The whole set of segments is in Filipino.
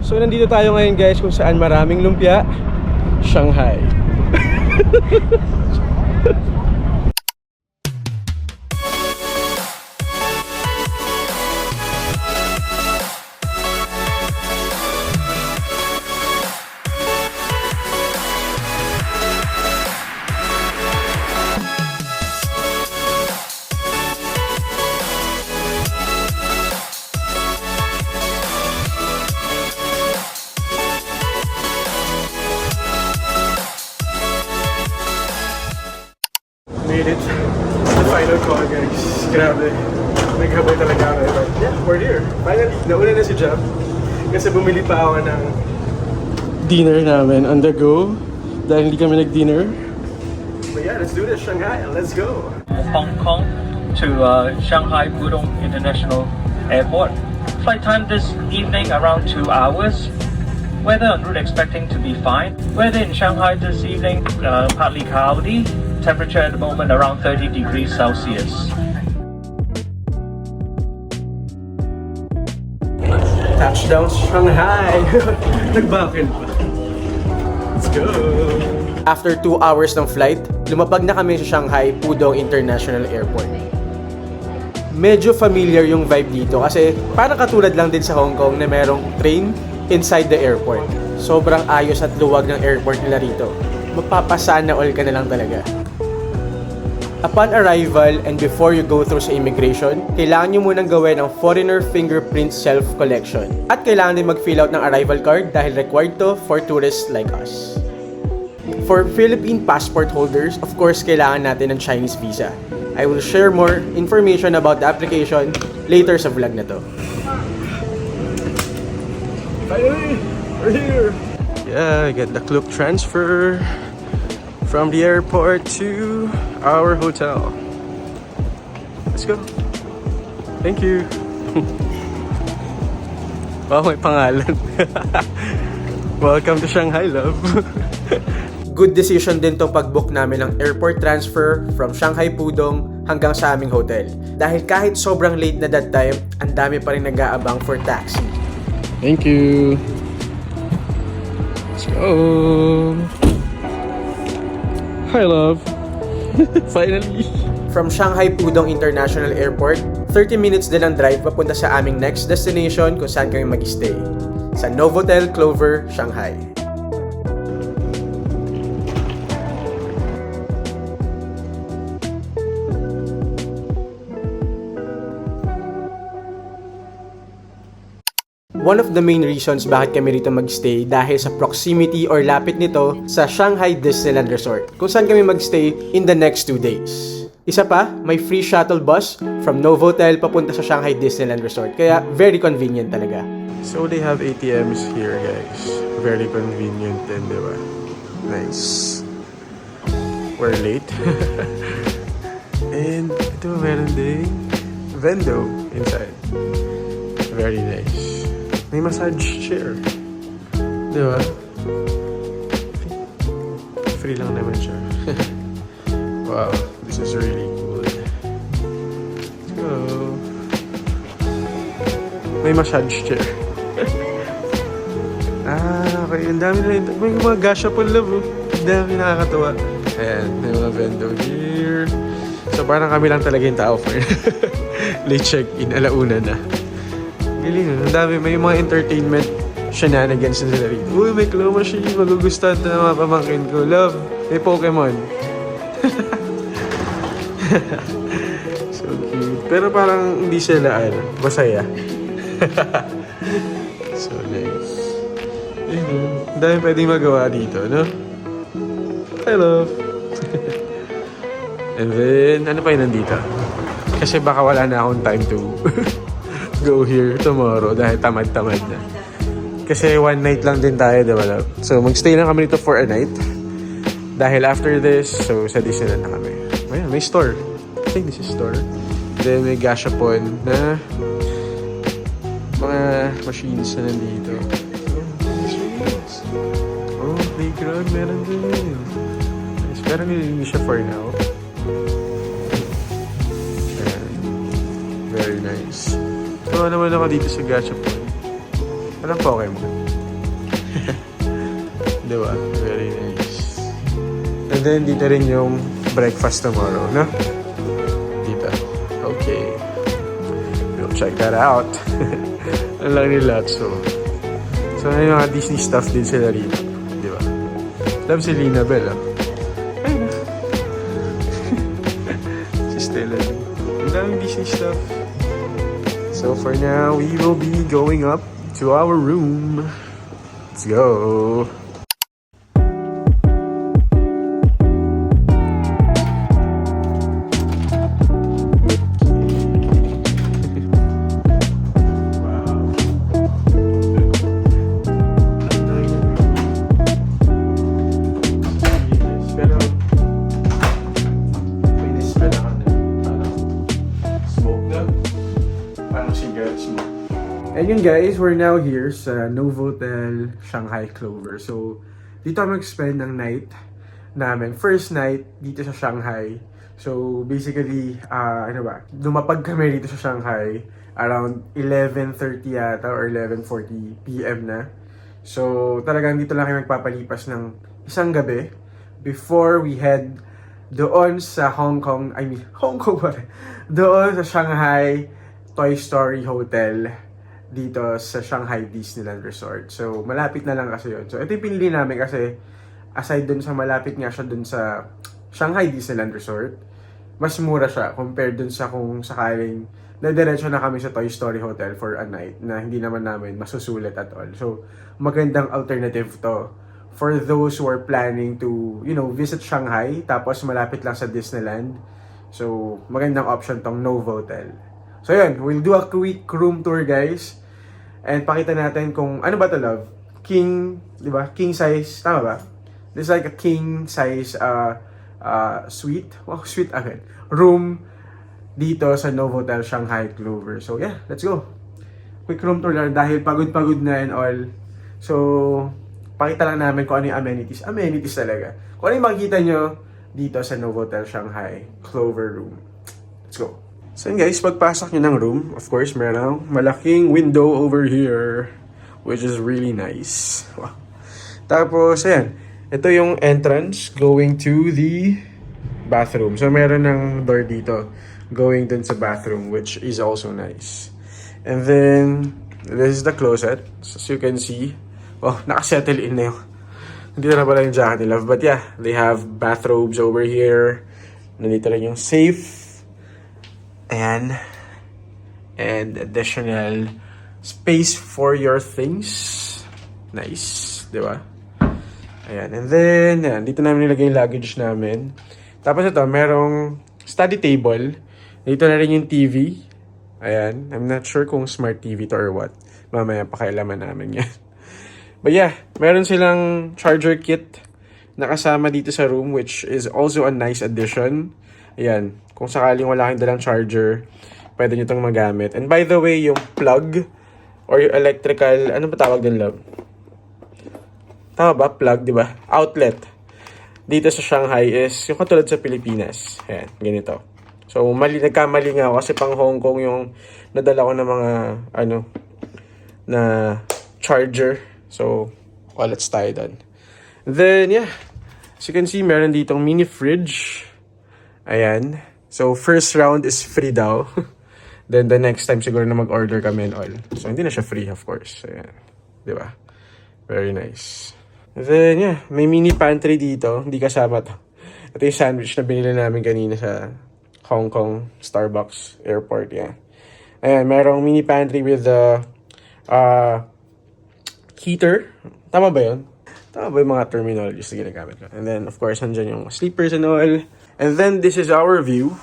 So nandito tayo ngayon guys kung saan maraming lumpia, Shanghai. Made it. The final call guys. Grabe. Naghabay talaga ako. But yeah, we're here. Finally, nauna na si Jam. Kasi bumili pa ako ng dinner namin on the go. Dahil hindi kami nag-dinner. But yeah, let's do this. Shanghai. Let's go. Hong Kong to Shanghai Pudong International Airport. Flight time this evening around 2 hours. Weather en route expecting to be fine. Weather in Shanghai this evening partly cloudy. Temperature at the moment around 30 degrees Celsius. Touchdown Shanghai! Nagbakin pa. Let's go! After 2 hours ng flight, lumapag na kami sa Shanghai Pudong International Airport. Medyo familiar yung vibe dito kasi parang katulad lang din sa Hong Kong na merong train inside the airport. Sobrang ayos at luwag ng airport nila rito. Magpapasana all ka na lang talaga. Upon arrival and before you go through sa immigration, kailangan nyo munang gawin ang foreigner fingerprint self-collection. At kailangan din mag-fill out ng arrival card dahil required to for tourists like us. For Philippine passport holders, of course, kailangan natin ng Chinese visa. I will share more information about the application later sa vlog na to. Finally, we're here! Yeah, I get the Klook transfer from the airport to our hotel. Let's go. Thank you. Wow, may pangalan. Welcome to Shanghai, love. Good decision din tong pag-book namin ng airport transfer from Shanghai Pudong hanggang sa aming hotel. Dahil kahit sobrang late na that time, ang dami pa rin nag-aabang for taxi. Thank you. Let's go. Hi, love. Finally. From Shanghai Pudong International Airport, 30 minutes din ang drive papunta sa aming next destination kung saan kami mag-stay. Sa Novotel Clover, Shanghai. One of the main reasons bakit kami rito magstay dahil sa proximity or lapit nito sa Shanghai Disneyland Resort kung saan kami magstay in the next 2 days. Isa pa, may free shuttle bus from Novotel papunta sa Shanghai Disneyland Resort kaya very convenient talaga. So they have ATMs here guys. Very convenient din, di ba? Nice. We're late. And ito meron din vendo inside. Very nice. May massage chair. Di ba? Free lang naman siya. Wow, this is really cool. Let's go. May massage chair. Okay. Ang dami na rin. May mga gashapon love. Ang dami nakakatawa. Ayan, may mga vendor here. So parang kami lang talaga yung tao for late check-in. Alauna na. Galing, ang dami. May mga entertainment shenanigans na sila rin. Uy, may claw machine. Magugustuhan na mga pamangkin ko. Love, may Pokemon. So cute. Pero parang hindi sila, masaya. So nice. Ayun, ang dami pwedeng magawa dito, no? I love. And then, ano pa yun nandito? Kasi baka wala na akong time to go here tomorrow dahil tamad-tamad na. Kasi one night lang din tayo, diba love? So magstay lang kami dito for a night. Dahil after this, so sa Disneyland na kami. Ayan, may store. I think this is store. Then may gashapon na mga machines na nandito. Oh, playground meron din. Nice. Pero nilinis siya for now. Ayan. Very nice. Tawa naman ako dito sa gashapon. Walang Pokemon. Diba? Very nice. And then, dito rin yung breakfast tomorrow, no? Dito. Okay. We'll check that out. Ang lang nila. So, may mga Disney stuff din sila rito. Diba? Love si Lina Bell, ah. Ayun na. Si Stella. Ang daming Disney stuff. So, for now, we will be going up to our room. Let's go. And yun guys, we're now here sa Novotel Shanghai Clover. So, dito kami mag-spend ng night namin. First night dito sa Shanghai. So, basically, lumapag kami dito sa Shanghai around 11:30 yata or 11:40 PM na. So, talagang dito lang kami magpapalipas ng isang gabi before we head doon sa Hong Kong pa rin. Doon sa Shanghai Toy Story Hotel dito sa Shanghai Disneyland Resort. So, malapit na lang kasi yun. So, ito yung pinili namin kasi aside dun sa malapit nga siya dun sa Shanghai Disneyland Resort, mas mura siya compared dun sa kung sakaling nadiretso na kami sa Toy Story Hotel for a night na hindi naman namin masusulit at all. So, magandang alternative to for those who are planning to, visit Shanghai tapos malapit lang sa Disneyland. So, magandang option tong Novotel. So, yun. We'll do a quick room tour, guys. And pakita natin kung, ano ba ito, love? King, di ba? King size, tama ba? This is like a king size suite. Wow, suite agad. Room dito sa Novotel Shanghai Clover. So, yeah. Let's go. Quick room tour lang dahil pagod-pagod na and all. So, pakita lang namin kung ano yung amenities. Amenities talaga. Kung ano yung makikita nyo dito sa Novotel Shanghai Clover Room. Let's go. So yun guys, pagpasok nyo ng room, of course, meron malaking window over here, which is really nice. Wow. Tapos, ayan. Ito yung entrance going to the bathroom. So, meron ng door dito going dun sa bathroom, which is also nice. And then, this is the closet. So, as you can see, nakasettle in na yung hindi na pala yung jacket nila. But yeah, they have bathrobes over here. Nandito rin yung safe. And additional space for your things. Nice, di ba? Ayan, and then, dito namin nilagay yung luggage namin. Tapos ito, merong study table. Dito na rin yung TV. Ayan, I'm not sure kung smart TV to or what. Mamaya pakialaman namin yan. But yeah, meron silang charger kit na kasama dito sa room, which is also a nice addition. Ayan, kung sakaling wala kang dalang charger, pwede nyo itong magamit. And by the way, yung plug or yung electrical, ano ba tawag din, love? Tama ba? Plug, di ba? Outlet. Dito sa Shanghai is yung katulad sa Pilipinas. Ayan, ganito. So, nagkamali nga ako kasi pang Hong Kong yung nadala ko ng mga, na charger. So, let's tayo doon. Then, yeah. As you can see, meron ditong mini fridge. Ayan. So, first round is free daw. Then, the next time siguro na mag-order kami and all. So, hindi na siya free, of course. Ayan. Diba? Very nice. Then, yeah. May mini pantry dito. Hindi kasama to. Ito yung sandwich na binili namin kanina sa Hong Kong Starbucks Airport. Yeah. Ayan. Merong mini pantry with the heater. Tama ba yun? Tama ba yung mga terminologies na ginagamit ko? And then, of course, nandyan yung sleepers and all. And then, this is our view.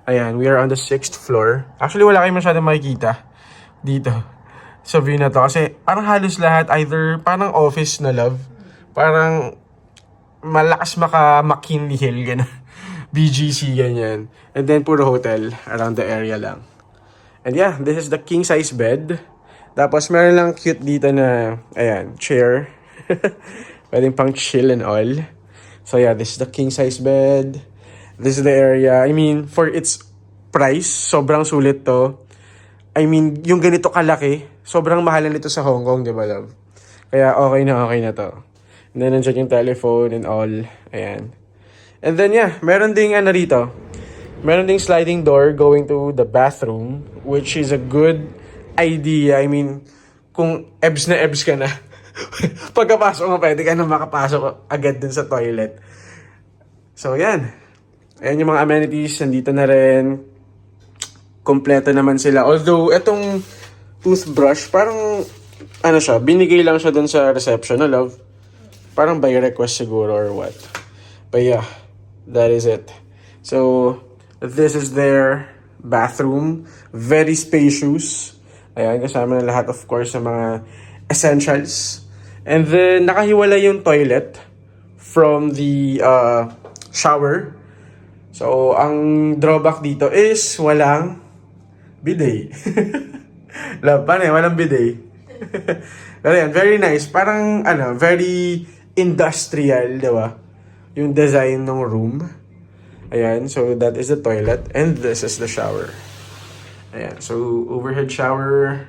Ayan, we are on the 6th floor. Actually, wala kayo masyadong makikita dito sa view na to. Kasi parang halos lahat, either parang office na, love. Parang malakas McKinley Hill, gano'n. BGC, ganyan. And then, puro hotel around the area lang. And yeah, this is the king size bed. Tapos, meron lang cute dito na, ayan, chair. Pwedeng pang chill and all. So yeah, this is the king size bed. This is the area. I mean, for its price, sobrang sulit to. I mean, yung ganito kalaki, sobrang mahal nito sa Hong Kong, di ba, love? Kaya okay na to. And then, nandiyan yung telephone and all. Ayan. And then, yeah, meron ding ano rito. Meron ding sliding door going to the bathroom, which is a good idea. I mean, kung ebs na ebs ka na, pagkapasok mo, pwede ka na makapasok agad dun sa toilet. So, yan. Ayan yung mga amenities. Nandito na rin. Kompleto naman sila. Although, etong toothbrush, parang, ano siya, binigay lang siya dun sa reception, no, love? Parang by request siguro or what. But yeah, that is it. So, this is their bathroom. Very spacious. Ayan, kasama na lahat, of course, sa mga essentials. And then, nakahiwala yung toilet from the shower. So, ang drawback dito is walang bidet. Love, paano yan? Walang bidet. Pero yan, very nice. Parang, very industrial, di ba? Yung design ng room. Ayan, so that is the toilet. And this is the shower. Ayan, so overhead shower.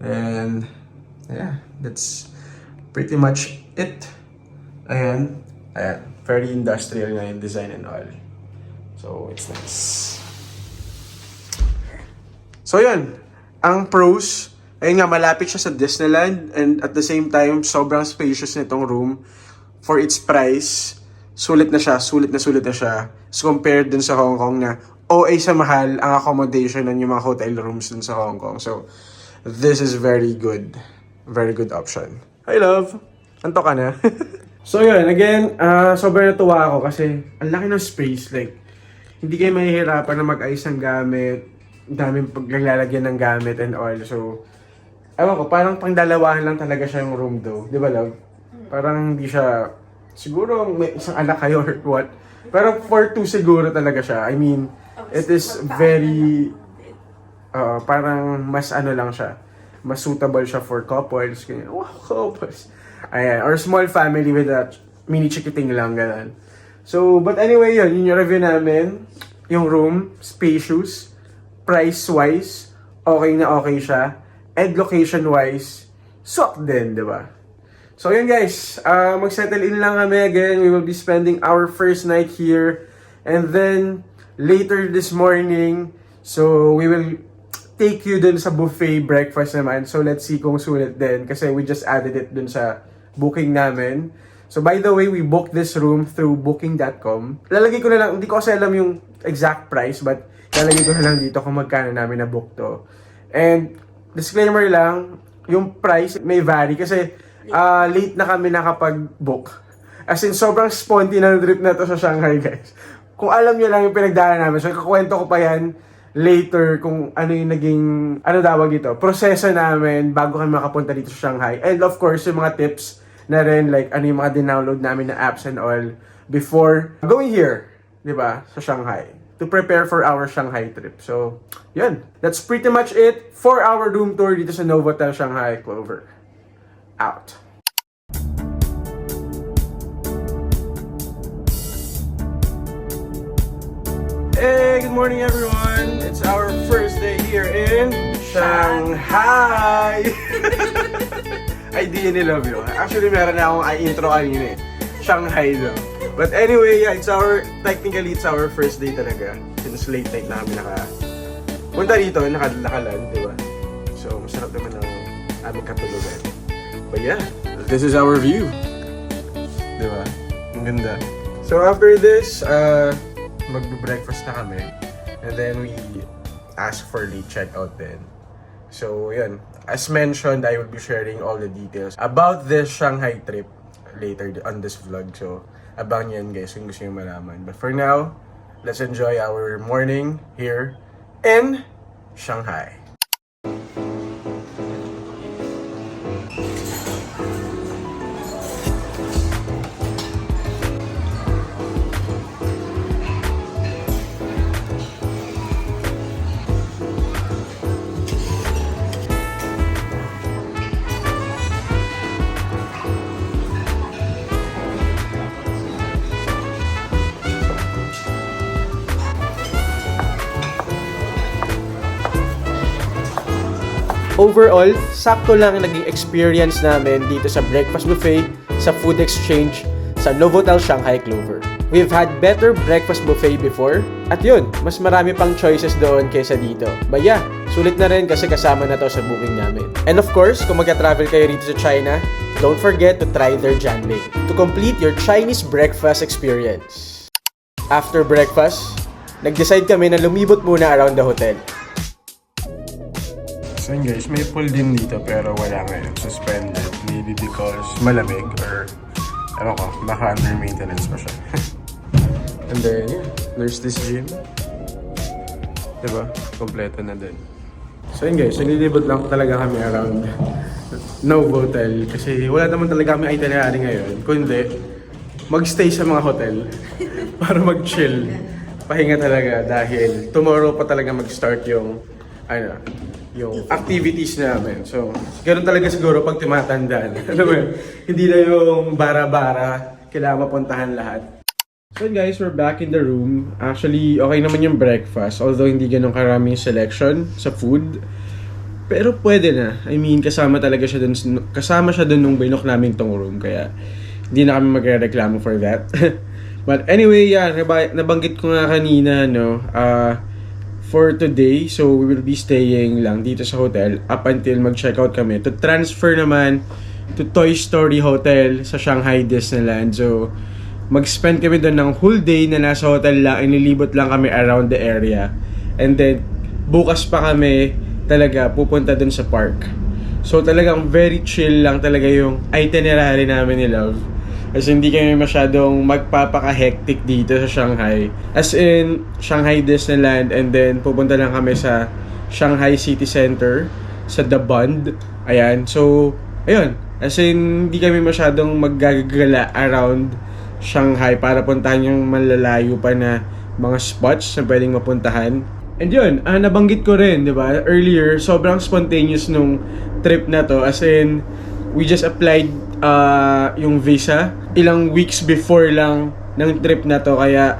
And, yeah, that's pretty much it. Ayan, very industrial na yung design and all. So, it's nice. So, yun. Ang pros, ayun nga, malapit siya sa Disneyland. And at the same time, sobrang spacious nitong room. For its price, sulit na siya. As compared dun sa Hong Kong na OA sa mahal ang accommodation ng yung mga hotel rooms dun sa Hong Kong. So, this is very good. Very good option. Hi, love! Anto ka na? So, yun. Again, sobrang natuwa ako kasi ang laki ng space. Like, hindi kayo mahihirapan na mag-ayos ng gamit. Daming paglalagyan ng gamit and all. So, ewan ko, parang pangdalawahan lang talaga siya yung room though. Di ba, love? Parang hindi siya, siguro may isang anak kayo or what. Pero for two siguro talaga siya. I mean, it is very, parang mas ano lang siya. Mas suitable siya for couples. Ganyan. Wow, couples. Ayan. Or small family with a mini chikiting lang, ganun. So, but anyway, yun yung review namin. Yung room, spacious. Price-wise, okay na okay siya. And location-wise, swak din, di ba? So yun guys, mag-settle in lang kami again. We will be spending our first night here. And then, later this morning, so we will take you dun sa buffet breakfast naman. So let's see kung sulit din. Kasi we just added it dun sa booking namin. So by the way, we booked this room through booking.com. Lalagay ko na lang, hindi ko kasi alam yung exact price, but lalagay ko na lang dito kung magkano namin na-book to. And disclaimer lang, yung price may vary kasi late na kami nakapag-book. As in, sobrang spontaneous trip na to sa Shanghai, guys. Kung alam nyo lang yung pinagdaanan namin, so ikukwento ko pa yan later kung ano yung naging, ano tawag ito, proseso namin bago kami makapunta dito sa Shanghai. And of course, yung mga tips na rin, like ano yung mga dinownload namin na apps and all before going here, di ba, sa Shanghai, to prepare for our Shanghai trip. So, yun. That's pretty much it for our room tour dito sa Novotel Shanghai Clover. Out. Hey, good morning everyone! It's our first day here in Shanghai! Idea ni Love yun. Actually, meron na akong intro kanina eh. Shanghai daw. But anyway, yeah, technically it's our first day talaga. Since late night namin punta dito, nakalan, di ba? So, masarap naman ang aming katulugan. But yeah, this is our view. Di ba? Ang ganda. So after this, magbe-breakfast na kami. And then we ask for late checkout then. So yun, as mentioned, I will be sharing all the details about this Shanghai trip later on this vlog. So abang yan guys kung gusto nyo malaman. But for now, let's enjoy our morning here in Shanghai. overall, sakto lang naging experience namin dito sa breakfast buffet, sa food exchange, sa Novotel Shanghai Clover. We've had better breakfast buffet before, at yun, mas marami pang choices doon kaysa dito. But yeah, sulit na rin kasi kasama na to sa booking namin. And of course, kung magka-travel kayo dito sa China, don't forget to try their Janming to complete your Chinese breakfast experience. After breakfast, nag-decide kami na lumibot muna around the hotel. So yun guys, may pool din dito pero wala ngayon. Suspended. Maybe because malamig or ewan ko, baka under maintenance pa siya. And then, yeah, there's this gym. Diba? Kompleto na din. So yun guys, nililibot lang talaga kami around Novotel kasi wala naman talaga kami itinerary ngayon. Kundi, magstay sa mga hotel para mag-chill. Pahinga talaga dahil tomorrow pa talaga mag-start yung yung activities namin. So, ganoon talaga siguro pag tumatandaan. Alam mo yun, hindi na yung bara-bara, kailangan mapuntahan lahat. So guys, we're back in the room. Actually, okay naman yung breakfast, although hindi ganun karaming selection sa food. Pero pwede na. I mean, kasama siya dun nung binok namin tong room, kaya hindi na kami magre-reklamo for that. But anyway, yeah, nabanggit ko nga kanina, no, for today, so we will be staying lang dito sa hotel up until mag-checkout kami to transfer naman to Toy Story Hotel sa Shanghai Disneyland. So, mag-spend kami doon ng whole day na nasa hotel lang, inilibot lang kami around the area. And then, bukas pa kami talaga pupunta doon sa park. So, talagang very chill lang talaga yung itinerary namin ni Love. Kasi hindi kami masyadong magpapaka-hectic dito sa Shanghai. As in, Shanghai Disneyland, and then pupunta lang kami sa Shanghai City Center, sa The Bund. Ayan, so, ayun. As in, hindi kami masyadong maggagala around Shanghai para puntahan yung malalayo pa na mga spots na pwedeng mapuntahan. And yun, nabanggit ko rin, di ba? Earlier, sobrang spontaneous nung trip na to. As in, we just applied yung visa ilang weeks before lang ng trip na to, kaya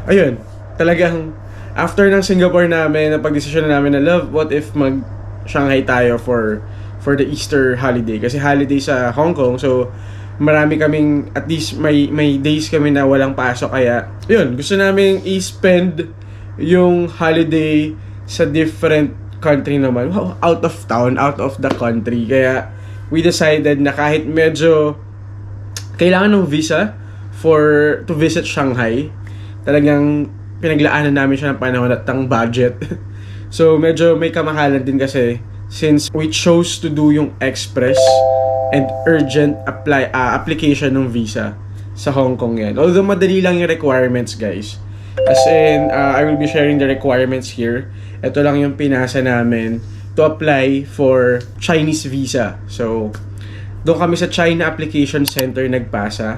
ayun, talagang after ng Singapore namin, napag-desisyon namin na Love, what if mag Shanghai tayo for the Easter holiday, kasi holiday sa Hong Kong, so marami kaming, at least may days kami na walang pasok, kaya yun, gusto namin i-spend yung holiday sa different country naman, out of town, out of the country, kaya we decided na kahit medyo kailangan ng visa to visit Shanghai, talagang pinaglaanan namin siya ng panahon at ng budget. So medyo may kamahalan din kasi since we chose to do yung express and urgent application ng visa sa Hong Kong yan. Although madali lang yung requirements guys. As in, I will be sharing the requirements here. Ito lang yung pinasa namin to apply for Chinese visa. So, doon kami sa China Application Center nagpasa.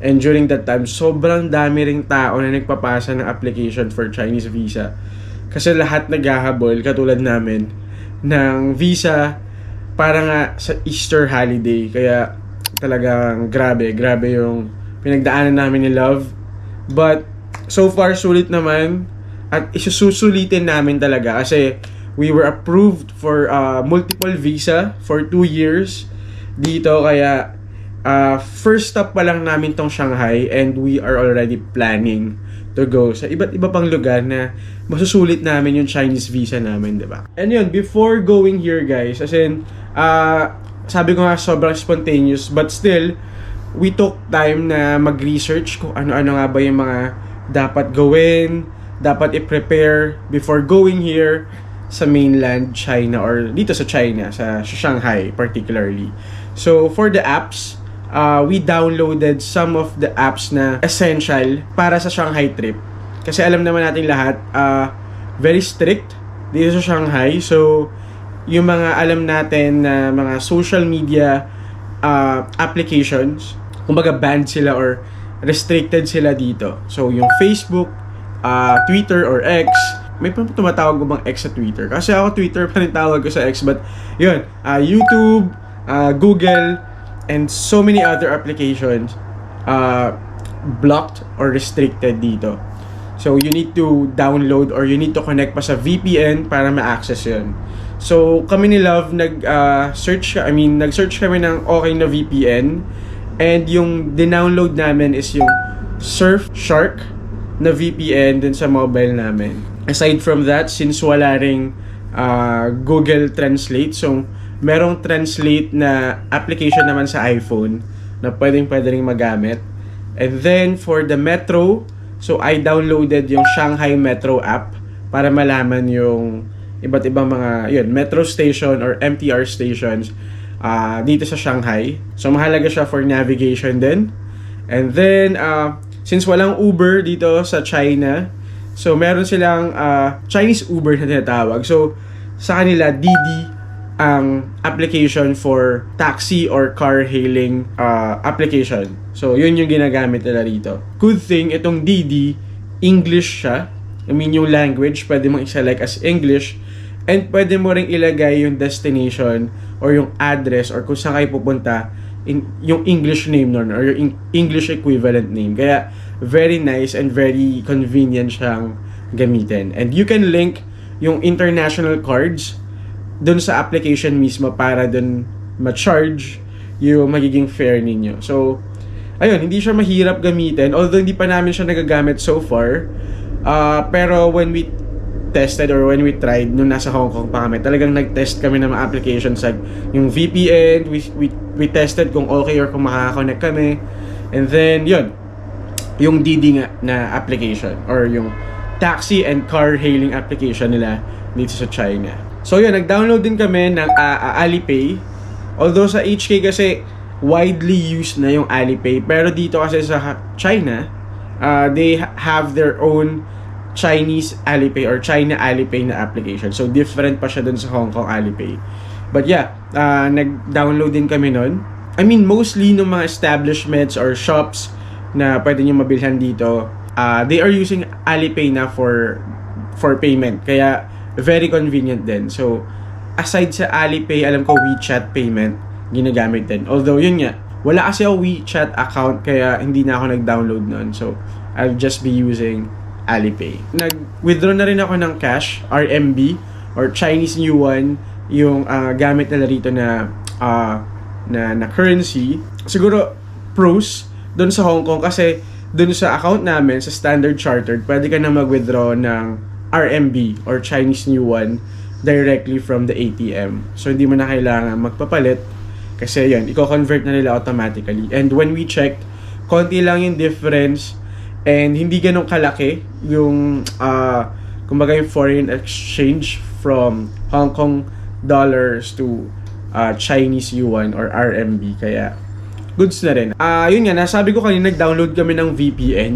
And during that time, sobrang dami ring tao na nagpapasa ng application for Chinese visa. Kasi lahat naghahabol, katulad namin, ng visa para nga sa Easter holiday. Kaya talagang grabe yung pinagdaanan namin ni Love. But, so far, sulit naman. At isusulitin namin talaga kasi we were approved for multiple visa for 2 years dito, kaya first stop pa lang namin tong Shanghai and we are already planning to go sa iba't iba pang lugar na masusulit namin yung Chinese visa namin, diba? And yun, before going here guys, as in, sabi ko nga sobrang spontaneous, but still, we took time na mag-research kung ano-ano nga ba yung mga dapat gawin, dapat i-prepare before going here sa mainland China or dito sa China, sa Shanghai particularly. So for the apps, we downloaded some of the apps na essential para sa Shanghai trip. Kasi alam naman natin lahat, very strict dito sa Shanghai. So yung mga alam natin na mga social media applications, kumbaga banned sila or restricted sila dito. So yung Facebook, Twitter or X, may tumatawag ko bang X sa Twitter? Kasi ako Twitter pa rin tawag ko sa X, but yun, YouTube, Google, and so many other applications blocked or restricted dito. So you need to download or you need to connect pa sa VPN para ma-access yun. So, kami ni Love nag-search kami ng okay na VPN. And yung dinownload namin is yung Surfshark na VPN dun sa mobile namin. Aside from that, since wala ring Google Translate, so merong Translate na application naman sa iPhone na pwede ring magamit. And then, for the Metro, so I downloaded yung Shanghai Metro app para malaman yung iba't ibang mga metro station or MTR stations dito sa Shanghai. So mahalaga siya for navigation din. And then since walang Uber dito sa China, so meron silang Chinese Uber na tinatawag. So sa kanila Didi ang application for taxi or car hailing application. So yun yung ginagamit nila dito. Good thing itong Didi English siya. I mean yung language pwede mong i-select as English. And pwede mo ring ilagay yung destination or yung address or kung saan kayo pupunta yung English name nun or yung English equivalent name. Kaya very nice and very convenient siyang gamitin. And you can link yung international cards dun sa application mismo para dun ma-charge yung magiging fare ninyo. So, ayun, hindi siya mahirap gamitin. Although hindi pa namin siya nagagamit so far. Pero when we tested or when we tried nung nasa Hong Kong pa kami, talagang nag-test kami ng mga applications like yung VPN, we tested kung okay or kung makaka-connect kami. And then yun, yung Didi nga na application or yung taxi and car hailing application nila dito sa China. So yun, nag-download din kami ng Alipay. Although sa HK kasi widely used na yung Alipay, pero dito kasi sa China, they have their own Chinese Alipay or China Alipay na application. So, different pa siya dun sa Hong Kong Alipay. But yeah, nag-download din kami nun. I mean, mostly ng mga establishments or shops na pwede nyo mabilhan dito, they are using Alipay na for payment. Kaya, very convenient din. So, aside sa Alipay, alam ko WeChat payment ginagamit din. Although, yun nga, wala kasi ako WeChat account kaya hindi na ako nag-download nun. So, I'll just be using Alipay. Nag-withdraw na rin ako ng cash, RMB or Chinese Yuan, yung gamit nila rito na currency. Siguro pros doon sa Hong Kong kasi doon sa account namin sa Standard Chartered, pwede ka na mag-withdraw ng RMB or Chinese Yuan directly from the ATM. So hindi mo na kailangan magpapalit kasi yun, i-convert na nila automatically. And when we checked, konti lang yung difference. And hindi ganun kalaki yung kumbaga yung foreign exchange from Hong Kong dollars to Chinese Yuan or RMB. Kaya goods na rin. Yun nga, nasabi ko kanina, nag-download kami ng VPN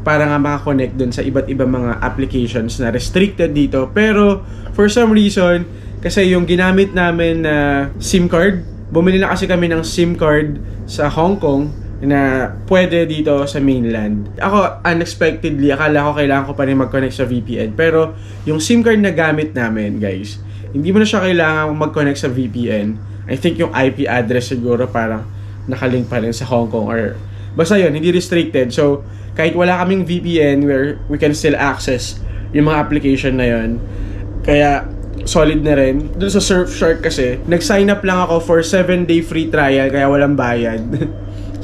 para nga makakonect dun sa iba't ibang mga applications na restricted dito. Pero for some reason, kasi yung ginamit namin na SIM card, bumili na kasi kami ng SIM card sa Hong Kong na pwede dito sa mainland. Ako, unexpectedly, akala ko kailangan ko pa rin mag-connect sa VPN. Pero, yung SIM card na gamit namin, guys, hindi mo na siya kailangan mag-connect sa VPN. I think yung IP address siguro parang nakalink pa rin sa Hong Kong or basta yun, hindi restricted. So, kahit wala kaming VPN where we can still access yung mga application na yun. Kaya, solid na rin. Doon sa Surfshark kasi, nag-sign up lang ako for 7-day free trial kaya walang bayad.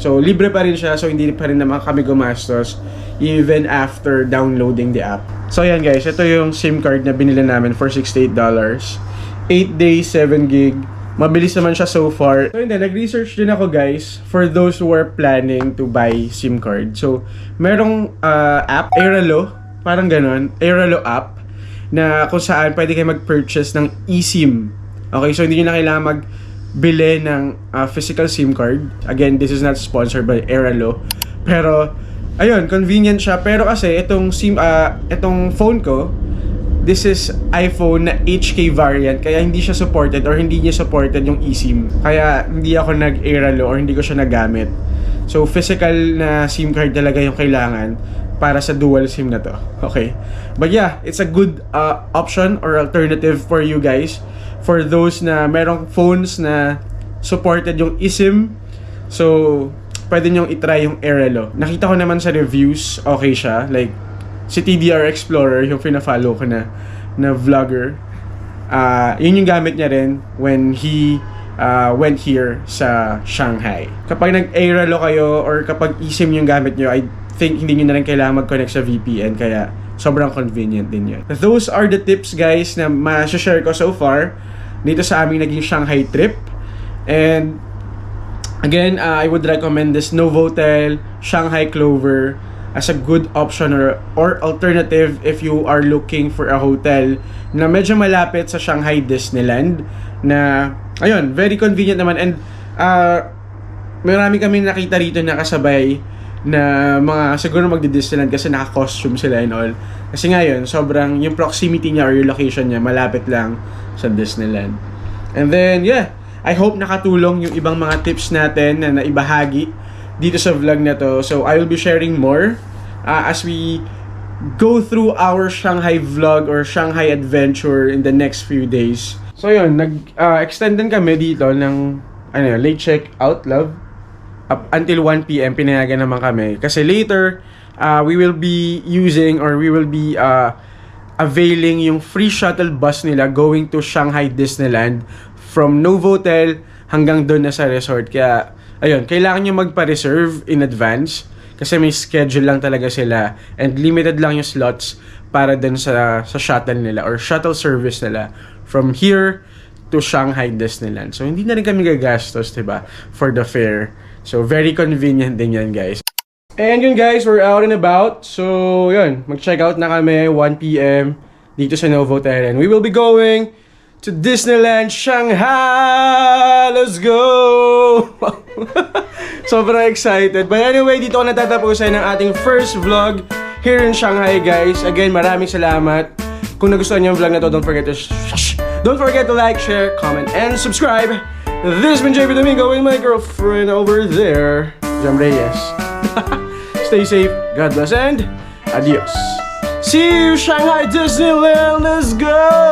So, libre pa rin siya. So, hindi pa rin naman kami gumastos even after downloading the app. So, ayan guys. Ito yung SIM card na binili namin for $68. 8 days, 7 gig. Mabilis naman siya so far. So, hindi. Nag-research din ako guys for those who are planning to buy SIM card. So, merong app, Airalo. Parang ganon. Airalo app na kung saan pwede kayo mag-purchase ng eSIM. Okay? So, hindi nyo na kailangan bili ng physical SIM card. Again, this is not sponsored by Airalo. Pero, ayun, convenient siya. Pero kasi, itong phone ko, this is iPhone na HK variant. Kaya hindi siya supported or hindi niya supported yung eSIM. Kaya, hindi ako nag-Airalo or hindi ko siya nagamit. So, physical na SIM card talaga yung kailangan para sa dual SIM na to. Okay? But yeah, it's a good option or alternative for you guys. For those na merong phones na supported yung eSIM. So, pwede nyong itry yung Airalo. Nakita ko naman sa reviews, okay siya. Like, si TDR Explorer, yung pina-follow ko na vlogger. yun yung gamit niya rin when he went here sa Shanghai. Kapag nag-airalo kayo or kapag eSIM yung gamit nyo, I think hindi nyo na rin kailangan mag-connect sa VPN, kaya sobrang convenient din yun. Those are the tips guys na ma-share ko so far dito sa aming naging Shanghai trip. And again, I would recommend this Novotel Shanghai Clover as a good option or alternative if you are looking for a hotel na medyo malapit sa Shanghai Disneyland, na ayun, very convenient naman. And marami kami nakita rito na kasabay na mga siguro magdi-Disneyland kasi naka-costume sila and all. Kasi ngayon, sobrang yung proximity niya or yung location niya malapit lang sa Disneyland. And then, yeah, I hope nakatulong yung ibang mga tips natin na naibahagi dito sa vlog na to. So, I will be sharing more as we go through our Shanghai vlog or Shanghai adventure in the next few days. So, yun, extend din kami dito ng late check-out, love. Up until 1 p.m. pinayagan naman kami. Kasi later, we will be using or we will be availing yung free shuttle bus nila going to Shanghai Disneyland from Novotel hanggang doon na sa resort. Kaya, ayun, kailangan nyo magpa-reserve in advance kasi may schedule lang talaga sila and limited lang yung slots para dun sa shuttle nila or shuttle service nila from here to Shanghai Disneyland. So, hindi na rin kami gagastos, diba, for the fare. So, very convenient din yan, guys. And yun, guys, we're out and about. So, yun, mag-check out na kami 1 p.m. dito sa Novotel. And we will be going to Disneyland Shanghai! Let's go! Sobrang excited. But anyway, dito ko natatapusin ang ating first vlog here in Shanghai, guys. Again, maraming salamat. Kung nagustuhan niyo yung vlog na to, don't forget to like, share, comment, and subscribe. This has been JP Domingo with my girlfriend over there, Jam Reyes. Stay safe, God bless, and adios. See you, Shanghai Disneyland. Let's go!